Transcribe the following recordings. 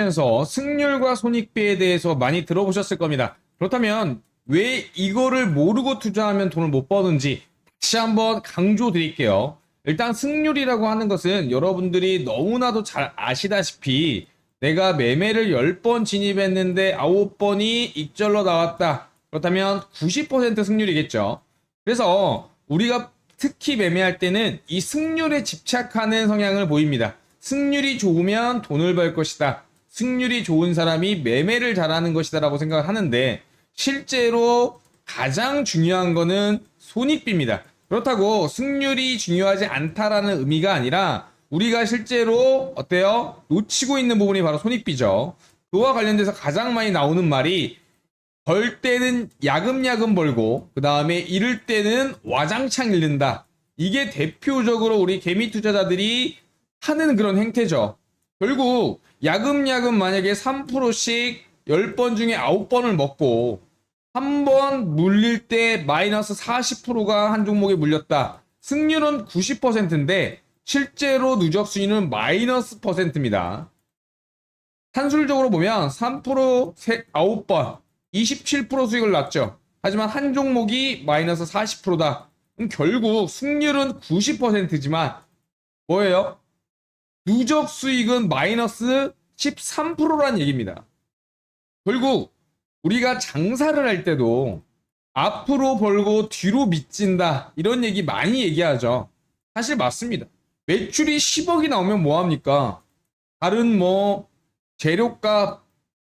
면서 승률과 손익비에 대해서 많이 들어보셨을 겁니다. 그렇다면 왜 이거를 모르고 투자하면 돈을 못 버는지 다시 한번 강조 드릴게요. 일단 승률이라고 하는 것은 여러분들이 너무나도 잘 아시다시피 내가 매매를 10번 진입했는데 9번이 익절로 나왔다. 그렇다면 90% 승률이겠죠. 그래서 우리가 특히 매매할 때는 이 승률에 집착하는 성향을 보입니다. 승률이 좋으면 돈을 벌 것이다. 승률이 좋은 사람이 매매를 잘하는 것이다 라고 생각을 하는데 실제로 가장 중요한 거는 손익비입니다. 그렇다고 승률이 중요하지 않다라는 의미가 아니라 우리가 실제로 어때요? 놓치고 있는 부분이 바로 손익비죠. 그와 관련돼서 가장 많이 나오는 말이 벌 때는 야금야금 벌고 그 다음에 잃을 때는 와장창 잃는다. 이게 대표적으로 우리 개미 투자자들이 하는 그런 행태죠. 결국 야금야금 만약에 3%씩 10번 중에 9번을 먹고 한 번 물릴 때 마이너스 40%가 한 종목에 물렸다. 승률은 90%인데 실제로 누적 수익은 마이너스 %입니다. 산술적으로 보면 3% 9번 27% 수익을 났죠. 하지만 한 종목이 마이너스 40%다. 결국 승률은 90%지만 뭐예요? 누적 수익은 마이너스 13%라는 얘기입니다. 결국 우리가 장사를 할 때도 앞으로 벌고 뒤로 미친다 이런 얘기 많이 얘기하죠. 사실 맞습니다. 매출이 10억이 나오면 뭐합니까? 다른 뭐 재료값,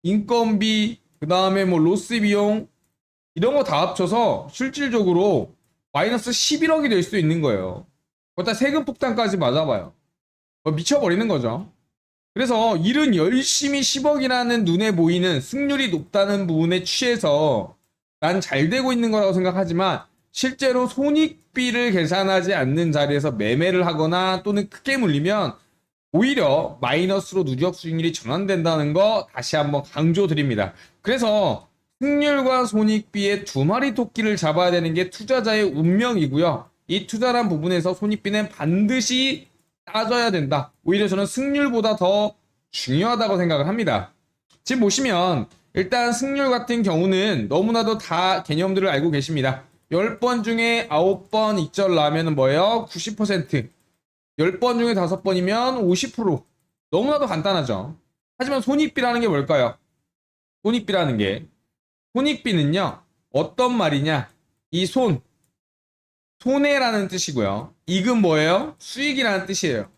인건비, 그 다음에 뭐 로스 비용 이런 거 다 합쳐서 실질적으로 마이너스 11억이 될 수도 있는 거예요. 거기다 세금 폭탄까지 맞아봐요. 미쳐버리는 거죠. 그래서 일은 열심히 10억이라는 눈에 보이는 승률이 높다는 부분에 취해서 난 잘 되고 있는 거라고 생각하지만 실제로 손익비를 계산하지 않는 자리에서 매매를 하거나 또는 크게 물리면 오히려 마이너스로 누적 수익률이 전환된다는 거 다시 한번 강조드립니다. 그래서 승률과 손익비의 두 마리 토끼를 잡아야 되는 게 투자자의 운명이고요. 이 투자란 부분에서 손익비는 반드시 따져야 된다. 오히려 저는 승률보다 더 중요하다고 생각을 합니다. 지금 보시면 일단 승률 같은 경우는 너무나도 다 개념들을 알고 계십니다. 10번 중에 9번 익절 나면 뭐예요? 90%. 10번 중에 5번이면 50%. 너무나도 간단하죠. 하지만 손익비라는 게 뭘까요? 손익비라는 게 손익비는요. 어떤 말이냐? 이 손해라는 뜻이고요. 이익은 뭐예요? 수익이라는 뜻이에요.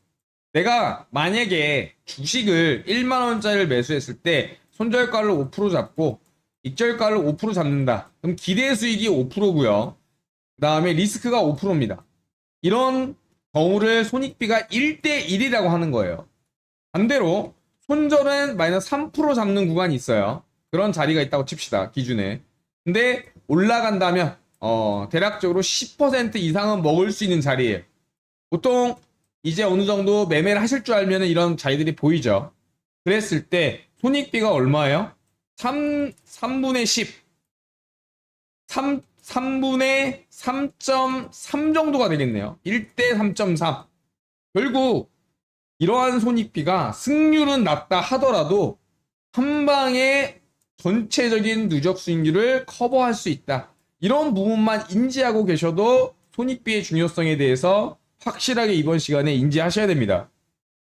내가 만약에 주식을 1만 원짜리를 매수했을 때 손절가를 5% 잡고 익절가를 5% 잡는다. 그럼 기대 수익이 5%고요. 그 다음에 리스크가 5%입니다. 이런 경우를 손익비가 1대 1이라고 하는 거예요. 반대로 손절은 마이너스 3% 잡는 구간이 있어요. 그런 자리가 있다고 칩시다. 기준에. 근데 올라간다면 대략적으로 10% 이상은 먹을 수 있는 자리예요. 보통 이제 어느 정도 매매를 하실 줄 알면 이런 자리들이 보이죠. 그랬을 때 손익비가 얼마예요? 3분의 10. 3분의 3.3 정도가 되겠네요. 1대 3.3. 결국 이러한 손익비가 승률은 낮다 하더라도 한 방에 전체적인 누적 수익률을 커버할 수 있다. 이런 부분만 인지하고 계셔도 손익비의 중요성에 대해서 확실하게 이번 시간에 인지하셔야 됩니다.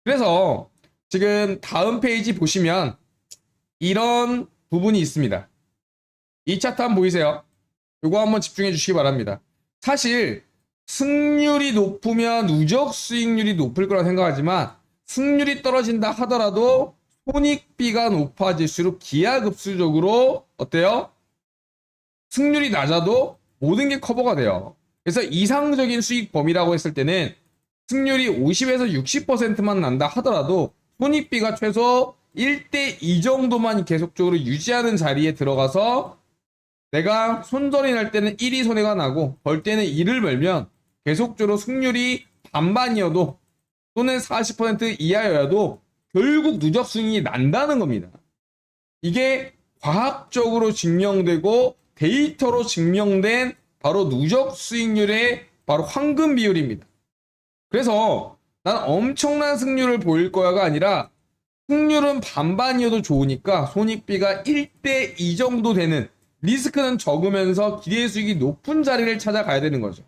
그래서 지금 다음 페이지 보시면 이런 부분이 있습니다. 이 차트 한번 보이세요? 이거 한번 집중해 주시기 바랍니다. 사실 승률이 높으면 누적 수익률이 높을 거라 생각하지만 승률이 떨어진다 하더라도 손익비가 높아질수록 기하급수적으로 어때요? 승률이 낮아도 모든 게 커버가 돼요. 그래서 이상적인 수익 범위라고 했을 때는 승률이 50에서 60%만 난다 하더라도 손익비가 최소 1대 2 정도만 계속적으로 유지하는 자리에 들어가서 내가 손절이 날 때는 1이 손해가 나고 벌 때는 2를 벌면 계속적으로 승률이 반반이어도 또는 40% 이하여도 결국 누적 수익이 난다는 겁니다. 이게 과학적으로 증명되고 데이터로 증명된 바로 누적 수익률의 바로 황금 비율입니다. 그래서 난 엄청난 승률을 보일 거야가 아니라 승률은 반반이어도 좋으니까 손익비가 1대2 정도 되는, 리스크는 적으면서 기대 수익이 높은 자리를 찾아가야 되는 거죠.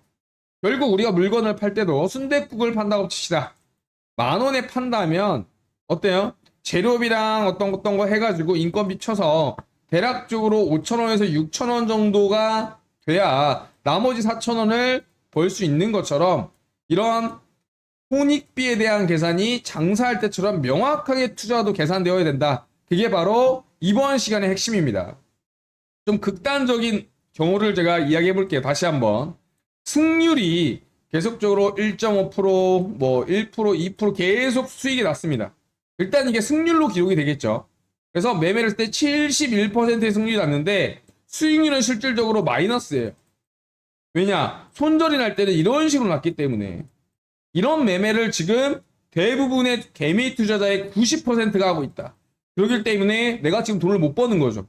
결국 우리가 물건을 팔 때도 순댓국을 판다고 칩시다. 10,000원에 판다면 어때요? 재료비랑 어떤 거 해가지고 인건비 쳐서 대략적으로 5,000원에서 6,000원 정도가 돼야 나머지 4,000원을 벌 수 있는 것처럼, 이런 손익비에 대한 계산이 장사할 때처럼 명확하게 투자도 계산되어야 된다. 그게 바로 이번 시간의 핵심입니다. 좀 극단적인 경우를 제가 이야기해 볼게요. 다시 한번. 승률이 계속적으로 1.5%, 뭐 1%, 2% 계속 수익이 났습니다. 일단 이게 승률로 기록이 되겠죠. 그래서 매매를 했을 때 71%의 승률이 났는데 수익률은 실질적으로 마이너스예요. 왜냐? 손절이 날 때는 이런 식으로 났기 때문에. 이런 매매를 지금 대부분의 개미 투자자의 90%가 하고 있다. 그렇기 때문에 내가 지금 돈을 못 버는 거죠.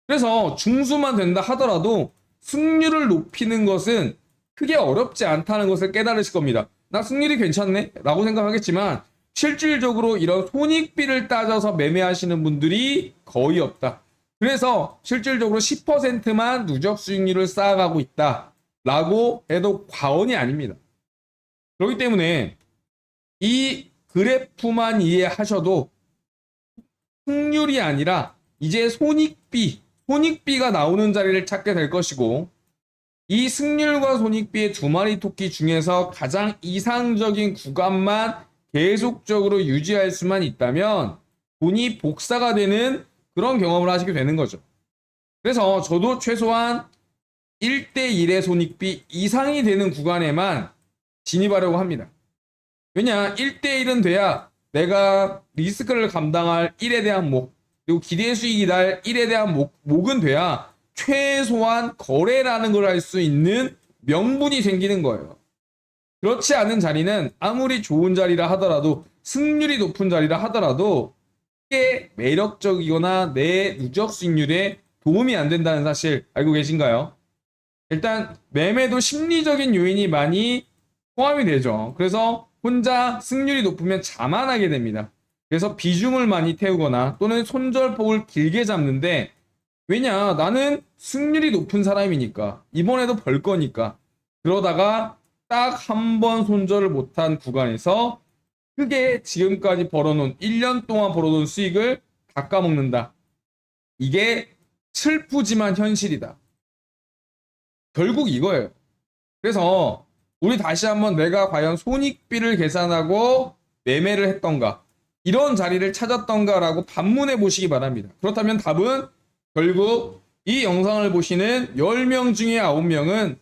그래서 중수만 된다 하더라도 승률을 높이는 것은 크게 어렵지 않다는 것을 깨달으실 겁니다. 나 승률이 괜찮네? 라고 생각하겠지만 실질적으로 이런 손익비를 따져서 매매하시는 분들이 거의 없다. 그래서 실질적으로 10%만 누적 수익률을 쌓아가고 있다. 라고 해도 과언이 아닙니다. 그렇기 때문에 이 그래프만 이해하셔도 승률이 아니라 이제 손익비가 나오는 자리를 찾게 될 것이고, 이 승률과 손익비의 두 마리 토끼 중에서 가장 이상적인 구간만 계속적으로 유지할 수만 있다면 돈이 복사가 되는 그런 경험을 하시게 되는 거죠. 그래서 저도 최소한 1대1의 손익비 이상이 되는 구간에만 진입하려고 합니다. 왜냐, 1대1은 돼야 내가 리스크를 감당할 1에 대한 목, 그리고 기대 수익이 날 1에 대한 목은 돼야 최소한 거래라는 걸 할 수 있는 명분이 생기는 거예요. 그렇지 않은 자리는 아무리 좋은 자리라 하더라도, 승률이 높은 자리라 하더라도 크게 매력적이거나 내 누적 수익률에 도움이 안 된다는 사실 알고 계신가요? 일단 매매도 심리적인 요인이 많이 포함이 되죠. 그래서 혼자 승률이 높으면 자만하게 됩니다. 그래서 비중을 많이 태우거나 또는 손절폭을 길게 잡는데, 왜냐, 나는 승률이 높은 사람이니까, 이번에도 벌 거니까. 그러다가 딱 한 번 손절을 못한 구간에서 크게 지금까지 벌어놓은 1년 동안 벌어놓은 수익을 깎아먹는다. 이게 슬프지만 현실이다. 결국 이거예요. 그래서 우리 다시 한번 내가 과연 손익비를 계산하고 매매를 했던가, 이런 자리를 찾았던가라고 반문해 보시기 바랍니다. 그렇다면 답은 결국 이 영상을 보시는 10명 중에 9명은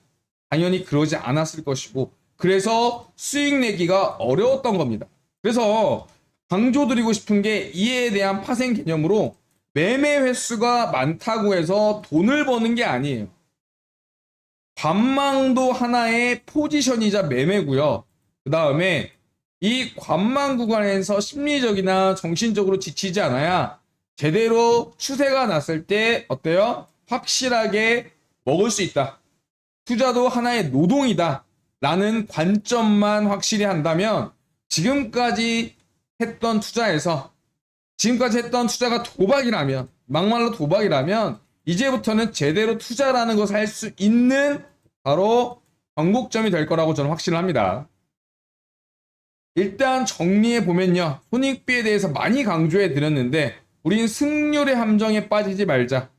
당연히 그러지 않았을 것이고, 그래서 수익 내기가 어려웠던 겁니다. 그래서 강조드리고 싶은 게, 이에 대한 파생 개념으로 매매 횟수가 많다고 해서 돈을 버는 게 아니에요. 관망도 하나의 포지션이자 매매고요. 그 다음에 이 관망 구간에서 심리적이나 정신적으로 지치지 않아야 제대로 추세가 났을 때 어때요? 확실하게 먹을 수 있다. 투자도 하나의 노동이다. 라는 관점만 확실히 한다면, 지금까지 했던 투자가 도박이라면, 막말로 도박이라면 이제부터는 제대로 투자라는 것을 할 수 있는 바로 변곡점이 될 거라고 저는 확신합니다. 일단 정리해 보면요, 손익비에 대해서 많이 강조해 드렸는데 우린 승률의 함정에 빠지지 말자.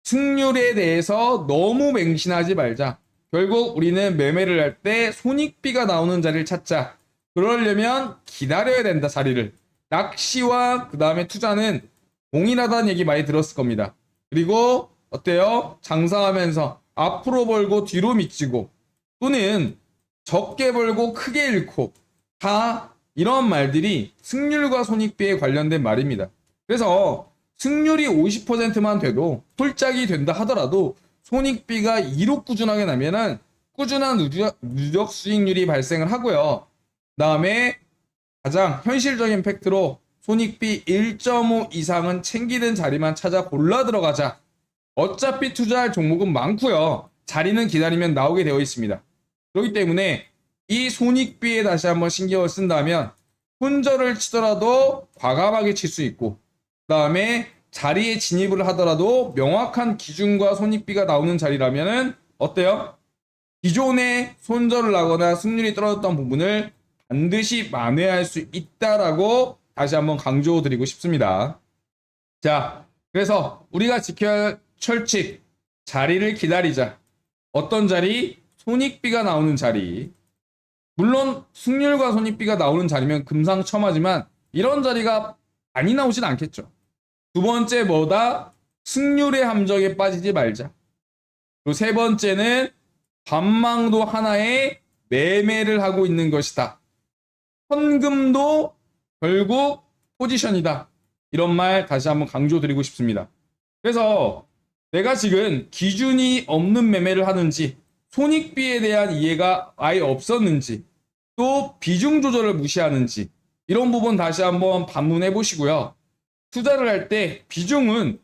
승률에 대해서 너무 맹신하지 말자. 결국 우리는 매매를 할 때 손익비가 나오는 자리를 찾자. 그러려면 기다려야 된다, 자리를. 낚시와 그 다음에 투자는 동일하다는 얘기 많이 들었을 겁니다. 그리고 어때요? 장사하면서 앞으로 벌고 뒤로 미치고, 또는 적게 벌고 크게 잃고, 다 이런 말들이 승률과 손익비에 관련된 말입니다. 그래서 승률이 50%만 돼도, 홀짝이 된다 하더라도 손익비가 2로 꾸준하게 나면은 꾸준한 누적 수익률이 발생을 하고요. 그 다음에 가장 현실적인 팩트로 손익비 1.5 이상은 챙기는 자리만 찾아 골라 들어가자. 어차피 투자할 종목은 많고요. 자리는 기다리면 나오게 되어 있습니다. 그렇기 때문에 이 손익비에 다시 한번 신경을 쓴다면 손절을 치더라도 과감하게 칠 수 있고, 그 다음에 자리에 진입을 하더라도 명확한 기준과 손익비가 나오는 자리라면은 어때요? 기존에 손절을 하거나 승률이 떨어졌던 부분을 반드시 만회할 수 있다라고 다시 한번 강조드리고 싶습니다. 자, 그래서 우리가 지켜야 할 철칙, 자리를 기다리자. 어떤 자리? 손익비가 나오는 자리. 물론 승률과 손익비가 나오는 자리면 금상첨화지만 이런 자리가 많이 나오진 않겠죠. 두 번째 뭐다? 승률의 함정에 빠지지 말자. 그리고 세 번째는 관망도 하나의 매매를 하고 있는 것이다. 현금도 결국 포지션이다. 이런 말 다시 한번 강조드리고 싶습니다. 그래서 내가 지금 기준이 없는 매매를 하는지, 손익비에 대한 이해가 아예 없었는지, 또 비중 조절을 무시하는지, 이런 부분 다시 한번 반문해 보시고요. 투자를 할 때 비중은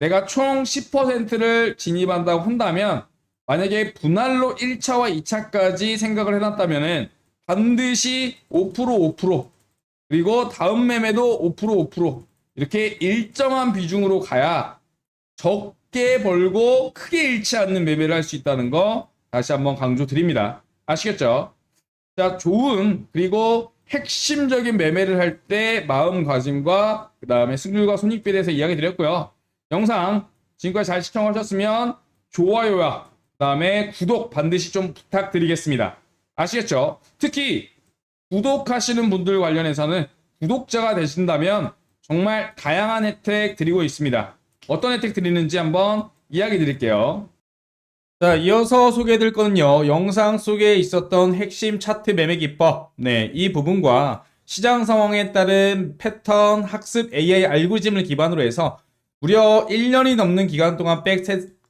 내가 총 10%를 진입한다고 한다면, 만약에 분할로 1차와 2차까지 생각을 해놨다면 반드시 5%, 그리고 다음 매매도 5%, 이렇게 일정한 비중으로 가야 적게 벌고 크게 잃지 않는 매매를 할 수 있다는 거 다시 한번 강조드립니다. 아시겠죠? 자, 좋은 그리고 핵심적인 매매를 할 때 마음가짐과 그 다음에 승률과 손익비에 대해서 이야기 드렸고요. 영상 지금까지 잘 시청하셨으면 좋아요와 그 다음에 구독 반드시 좀 부탁드리겠습니다. 아시겠죠? 특히 구독하시는 분들 관련해서는 구독자가 되신다면 정말 다양한 혜택 드리고 있습니다. 어떤 혜택 드리는지 한번 이야기 드릴게요. 자, 이어서 소개해드릴 거는요, 영상 속에 있었던 핵심 차트 매매 기법, 이 부분과 시장 상황에 따른 패턴 학습 AI 알고리즘을 기반으로 해서 무려 1년이 넘는 기간 동안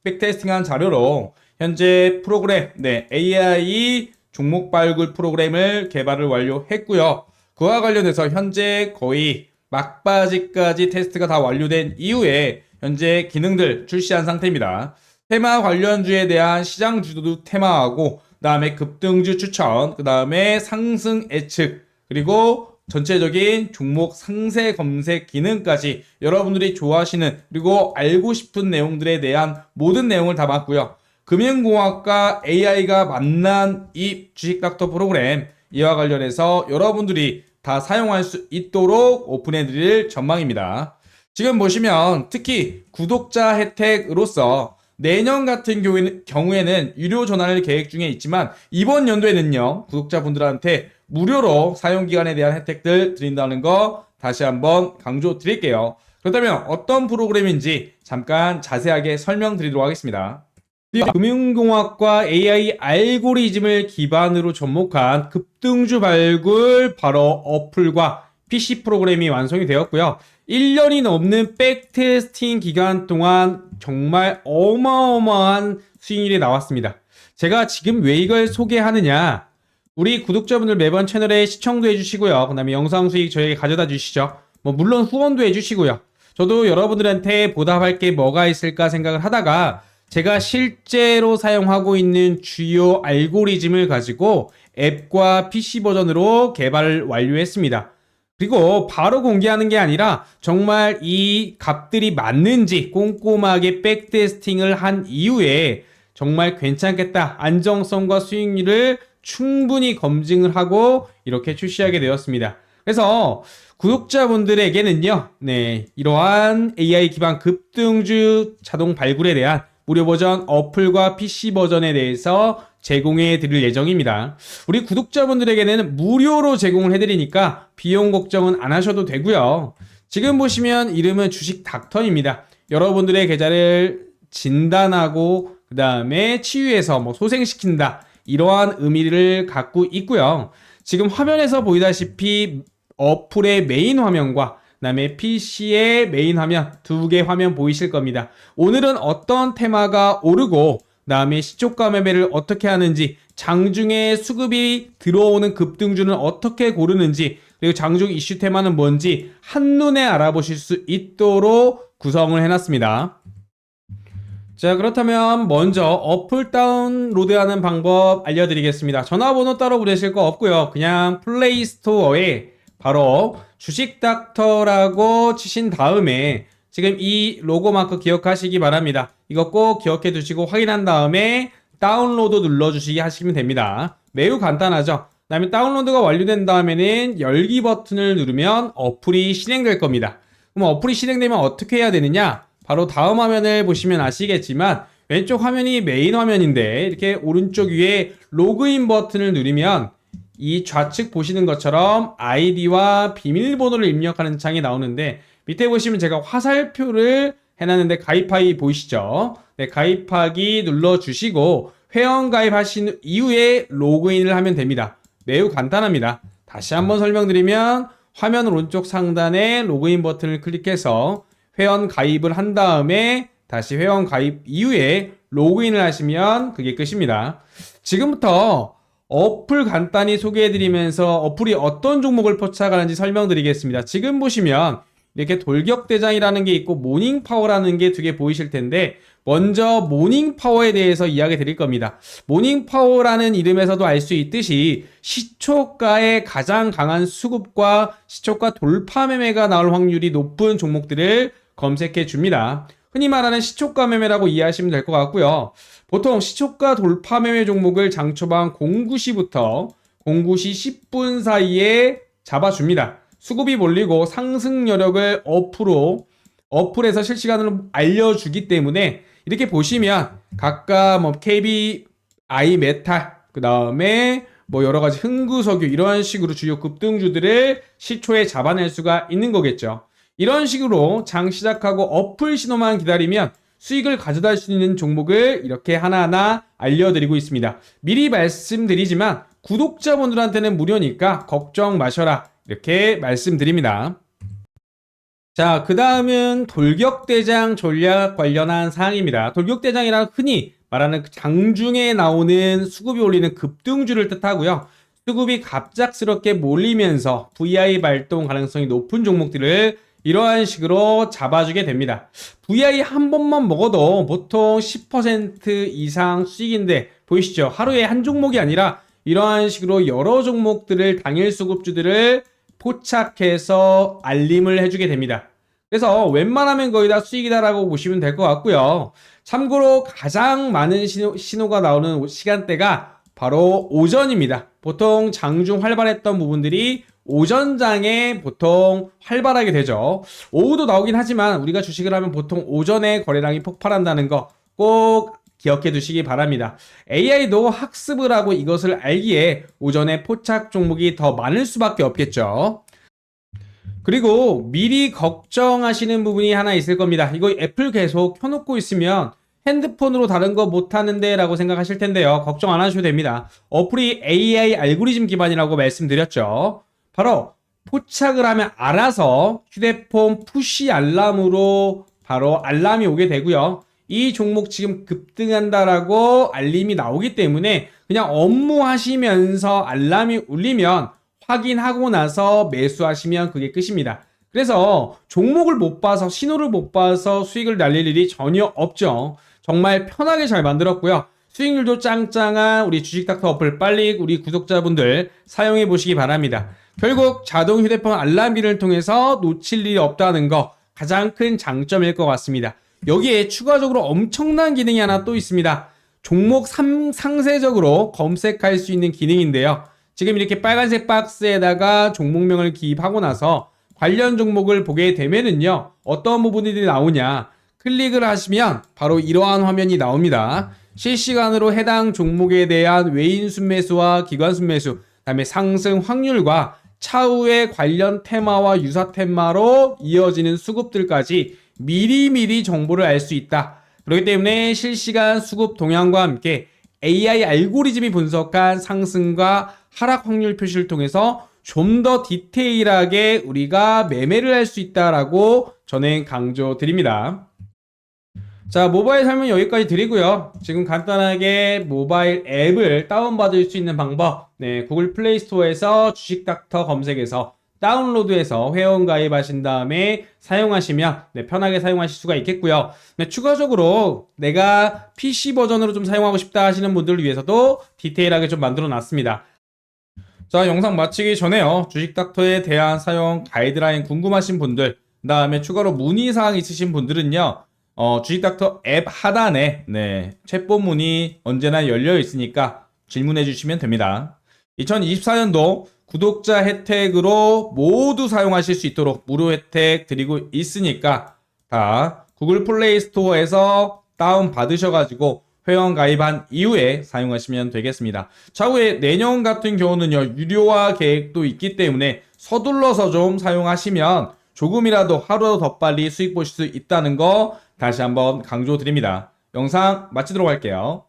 백테스팅한 자료로 현재 프로그램, AI 종목 발굴 프로그램을 개발을 완료했고요. 그와 관련해서 현재 거의 막바지까지 테스트가 다 완료된 이후에 현재 기능들 출시한 상태입니다. 테마 관련주에 대한 시장 주도도 테마하고, 그 다음에 급등주 추천, 그 다음에 상승 예측, 그리고 전체적인 종목 상세 검색 기능까지 여러분들이 좋아하시는 그리고 알고 싶은 내용들에 대한 모든 내용을 담았고요. 금융공학과 AI가 만난 이 주식닥터 프로그램, 이와 관련해서 여러분들이 다 사용할 수 있도록 오픈해 드릴 전망입니다. 지금 보시면 특히 구독자 혜택으로서 내년 같은 경우에는 유료 전환을 계획 중에 있지만 이번 연도에는요, 구독자분들한테 무료로 사용기간에 대한 혜택들 드린다는 거 다시 한번 강조 드릴게요. 그렇다면 어떤 프로그램인지 잠깐 자세하게 설명드리도록 하겠습니다. 금융공학과 AI 알고리즘을 기반으로 접목한 급등주 발굴 바로 어플과 PC 프로그램이 완성이 되었고요. 1년이 넘는 백테스팅 기간 동안 정말 어마어마한 수익률이 나왔습니다. 제가 지금 왜 이걸 소개하느냐, 우리 구독자분들 매번 채널에 시청도 해주시고요. 그 다음에 영상 수익 저에게 가져다 주시죠. 물론 후원도 해주시고요. 저도 여러분들한테 보답할 게 뭐가 있을까 생각을 하다가 제가 실제로 사용하고 있는 주요 알고리즘을 가지고 앱과 PC 버전으로 개발을 완료했습니다. 그리고 바로 공개하는 게 아니라 정말 이 값들이 맞는지 꼼꼼하게 백테스팅을 한 이후에 정말 괜찮겠다, 안정성과 수익률을 충분히 검증을 하고 이렇게 출시하게 되었습니다. 그래서 구독자분들에게는요, 이러한 AI 기반 급등주 자동 발굴에 대한 무료 버전 어플과 PC 버전에 대해서 제공해 드릴 예정입니다. 우리 구독자분들에게는 무료로 제공을 해드리니까 비용 걱정은 안 하셔도 되고요. 지금 보시면 이름은 주식 닥터입니다. 여러분들의 계좌를 진단하고 그 다음에 치유해서 소생시킨다, 이러한 의미를 갖고 있고요. 지금 화면에서 보이다시피 어플의 메인 화면과 그 다음에 PC의 메인 화면, 두 개 화면 보이실 겁니다. 오늘은 어떤 테마가 오르고 그 다음에 시초가 매매를 어떻게 하는지, 장중에 수급이 들어오는 급등주는 어떻게 고르는지, 그리고 장중 이슈 테마는 뭔지 한눈에 알아보실 수 있도록 구성을 해놨습니다. 자, 그렇다면 먼저 어플 다운로드하는 방법 알려드리겠습니다. 전화번호 따로 부르실 거 없고요. 그냥 플레이스토어에 바로 주식닥터라고 치신 다음에 지금 이 로고 마크 기억하시기 바랍니다. 이거 꼭 기억해 두시고 확인한 다음에 다운로드 눌러주시기 하시면 됩니다. 매우 간단하죠. 그다음에 다운로드가 완료된 다음에는 열기 버튼을 누르면 어플이 실행될 겁니다. 그럼 어플이 실행되면 어떻게 해야 되느냐? 바로 다음 화면을 보시면 아시겠지만 왼쪽 화면이 메인 화면인데 이렇게 오른쪽 위에 로그인 버튼을 누르면 이 좌측 보시는 것처럼 아이디와 비밀번호를 입력하는 창이 나오는데 밑에 보시면 제가 화살표를 해놨는데 가입하기 보이시죠? 네, 가입하기 눌러주시고 회원 가입하신 이후에 로그인을 하면 됩니다. 매우 간단합니다. 다시 한번 설명드리면 화면 오른쪽 상단에 로그인 버튼을 클릭해서 회원 가입을 한 다음에 다시 회원 가입 이후에 로그인을 하시면 그게 끝입니다. 지금부터 어플 간단히 소개해드리면서 어플이 어떤 종목을 포착하는지 설명드리겠습니다. 지금 보시면 이렇게 돌격대장이라는 게 있고 모닝파워라는 게 두 개 보이실 텐데 먼저 모닝파워에 대해서 이야기 드릴 겁니다. 모닝파워라는 이름에서도 알 수 있듯이 시초가의 가장 강한 수급과 시초가 돌파 매매가 나올 확률이 높은 종목들을 검색해 줍니다. 흔히 말하는 시초가 매매라고 이해하시면 될 것 같고요. 보통 시초가 돌파 매매 종목을 장초반 09시부터 09시 10분 사이에 잡아줍니다. 수급이 몰리고 상승 여력을 어플에서 실시간으로 알려주기 때문에 이렇게 보시면 각각 뭐 KBI 메탈, 그 다음에 뭐 여러 가지 흥구석유 이런 식으로 주요 급등주들을 시초에 잡아낼 수가 있는 거겠죠. 이런 식으로 장 시작하고 어플 신호만 기다리면 수익을 가져다 줄 수 있는 종목을 이렇게 하나하나 알려드리고 있습니다. 미리 말씀드리지만 구독자분들한테는 무료니까 걱정 마셔라 이렇게 말씀드립니다. 자, 그 다음은 돌격대장 전략 관련한 사항입니다. 돌격대장이란 흔히 말하는 장중에 나오는 수급이 올리는 급등주를 뜻하고요. 수급이 갑작스럽게 몰리면서 VI 발동 가능성이 높은 종목들을 이러한 식으로 잡아주게 됩니다. VI 한 번만 먹어도 보통 10% 이상 수익인데 보이시죠? 하루에 한 종목이 아니라 이러한 식으로 여러 종목들을 당일 수급주들을 포착해서 알림을 해주게 됩니다. 그래서 웬만하면 거의 다 수익이다라고 보시면 될 것 같고요. 참고로 가장 많은 신호가 나오는 시간대가 바로 오전입니다. 보통 장중 활발했던 부분들이 오전장에 보통 활발하게 되죠. 오후도 나오긴 하지만 우리가 주식을 하면 보통 오전에 거래량이 폭발한다는 거 꼭 기억해 두시기 바랍니다. AI도 학습을 하고 이것을 알기에 오전에 포착 종목이 더 많을 수밖에 없겠죠. 그리고 미리 걱정하시는 부분이 하나 있을 겁니다. 이거 애플 계속 켜놓고 있으면 핸드폰으로 다른 거 못하는데 라고 생각하실 텐데요. 걱정 안 하셔도 됩니다. 어플이 AI 알고리즘 기반이라고 말씀드렸죠. 바로 포착을 하면 알아서 휴대폰 푸시 알람으로 바로 알람이 오게 되고요. 이 종목 지금 급등한다라고 알림이 나오기 때문에 그냥 업무하시면서 알람이 울리면 확인하고 나서 매수하시면 그게 끝입니다. 그래서 종목을 못 봐서 신호를 못 봐서 수익을 날릴 일이 전혀 없죠. 정말 편하게 잘 만들었고요. 수익률도 짱짱한 우리 주식닥터 어플 빨리 우리 구독자분들 사용해 보시기 바랍니다. 결국 자동 휴대폰 알람 기능을 통해서 놓칠 일이 없다는 거 가장 큰 장점일 것 같습니다. 여기에 추가적으로 엄청난 기능이 하나 또 있습니다. 종목 상세적으로 검색할 수 있는 기능인데요. 지금 이렇게 빨간색 박스에다가 종목명을 기입하고 나서 관련 종목을 보게 되면은요, 어떤 부분들이 나오냐, 클릭을 하시면 바로 이러한 화면이 나옵니다. 실시간으로 해당 종목에 대한 외인 순매수와 기관 순매수, 그다음에 상승 확률과 차후의 관련 테마와 유사 테마로 이어지는 수급들까지 미리미리 정보를 알 수 있다. 그렇기 때문에 실시간 수급 동향과 함께 AI 알고리즘이 분석한 상승과 하락 확률 표시를 통해서 좀 더 디테일하게 우리가 매매를 할 수 있다라고 저는 강조드립니다. 자, 모바일 설명 여기까지 드리고요. 지금 간단하게 모바일 앱을 다운받을 수 있는 방법, 네, 구글 플레이 스토어에서 주식닥터 검색해서 다운로드해서 회원 가입하신 다음에 사용하시면 네, 편하게 사용하실 수가 있겠고요. 네, 추가적으로 내가 PC 버전으로 좀 사용하고 싶다 하시는 분들을 위해서도 디테일하게 좀 만들어 놨습니다. 자, 영상 마치기 전에요. 주식닥터에 대한 사용 가이드라인 궁금하신 분들, 그 다음에 추가로 문의사항 있으신 분들은요, 주식닥터 앱 하단에, 챗봇 문의 언제나 열려 있으니까 질문해 주시면 됩니다. 2024년도 구독자 혜택으로 모두 사용하실 수 있도록 무료 혜택 드리고 있으니까 다 구글 플레이 스토어에서 다운 받으셔가지고 회원 가입한 이후에 사용하시면 되겠습니다. 차후에 내년 같은 경우는요, 유료화 계획도 있기 때문에 서둘러서 좀 사용하시면 조금이라도 하루 더 빨리 수익 보실 수 있다는 거 다시 한번 강조드립니다. 영상 마치도록 할게요.